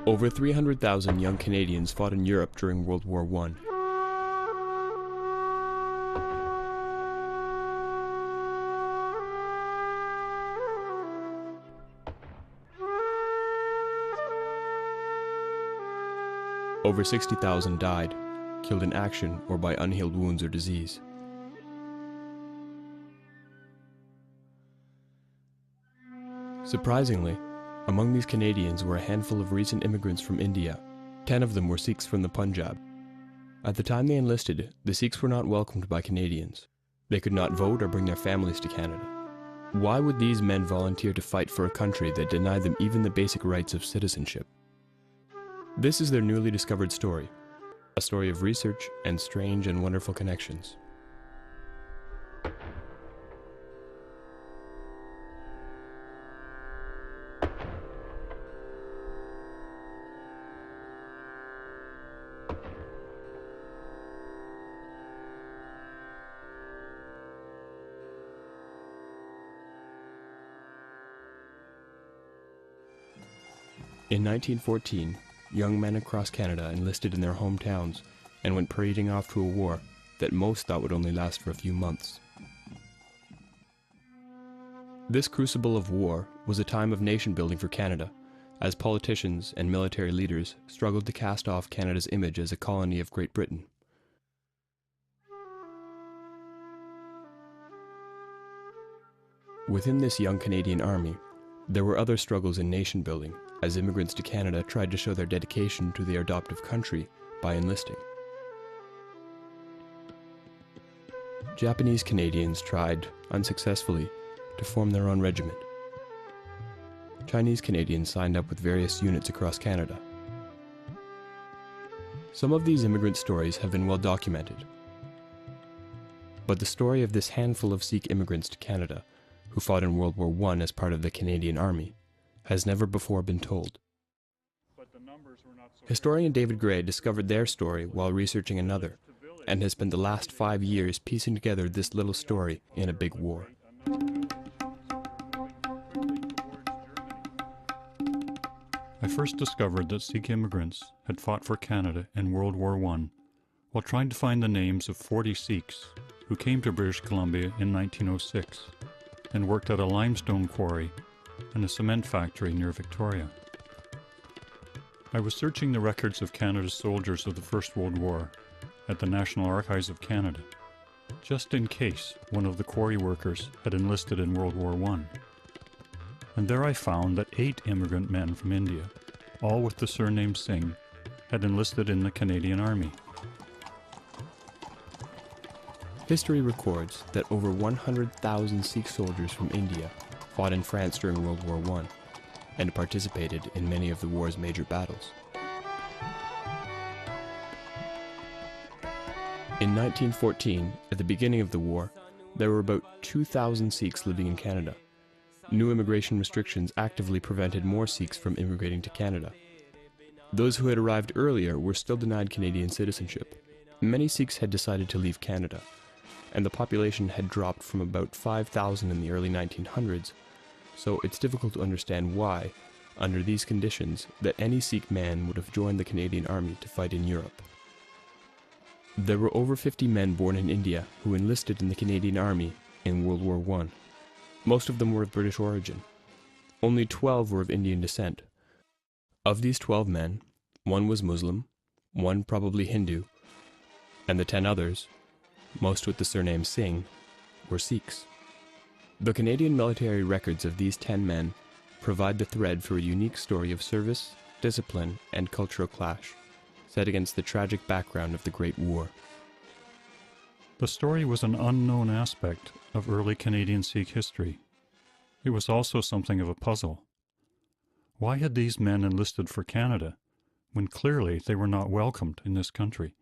Over 300,000 young Canadians fought in Europe during World War I. Over 60,000 died, killed in action or by unhealed wounds or disease. Surprisingly, among these Canadians were a handful of recent immigrants from India. 10 of them were Sikhs from the Punjab. At the time they enlisted, the Sikhs were not welcomed by Canadians. They could not vote or bring their families to Canada. Why would these men volunteer to fight for a country that denied them even the basic rights of citizenship? This is their newly discovered story, a story of research and strange and wonderful connections. In 1914, young men across Canada enlisted in their hometowns and went parading off to a war that most thought would only last for a few months. This crucible of war was a time of nation building for Canada, as politicians and military leaders struggled to cast off Canada's image as a colony of Great Britain. Within this young Canadian army, there were other struggles in nation building, as immigrants to Canada tried to show their dedication to their adoptive country by enlisting. Japanese Canadians tried, unsuccessfully, to form their own regiment. Chinese Canadians signed up with various units across Canada. Some of these immigrant stories have been well documented, but the story of this handful of Sikh immigrants to Canada, who fought in World War I as part of the Canadian Army, has never before been told. Historian David Gray discovered their story while researching another, and has spent the last 5 years piecing together this little story in a big war. I first discovered that Sikh immigrants had fought for Canada in World War I while trying to find the names of 40 Sikhs who came to British Columbia in 1906 and worked at a limestone quarry and a cement factory near Victoria. I was searching the records of Canada's soldiers of the First World War at the National Archives of Canada, just in case one of the quarry workers had enlisted in World War I. And there I found that 8 immigrant men from India, all with the surname Singh, had enlisted in the Canadian Army. History records that over 100,000 Sikh soldiers from India fought in France during World War I, and participated in many of the war's major battles. In 1914, at the beginning of the war, there were about 2,000 Sikhs living in Canada. New immigration restrictions actively prevented more Sikhs from immigrating to Canada. Those who had arrived earlier were still denied Canadian citizenship. Many Sikhs had decided to leave Canada, and the population had dropped from about 5,000 in the early 1900s, so it's difficult to understand why, under these conditions, that any Sikh man would have joined the Canadian Army to fight in Europe. There were over 50 men born in India who enlisted in the Canadian Army in World War I. Most of them were of British origin. Only 12 were of Indian descent. Of these 12 men, 1 was Muslim, 1 probably Hindu, and the 10 others, most with the surname Singh, were Sikhs. The Canadian military records of these 10 men provide the thread for a unique story of service, discipline, and cultural clash, set against the tragic background of the Great War. The story was an unknown aspect of early Canadian Sikh history. It was also something of a puzzle. Why had these men enlisted for Canada when clearly they were not welcomed in this country?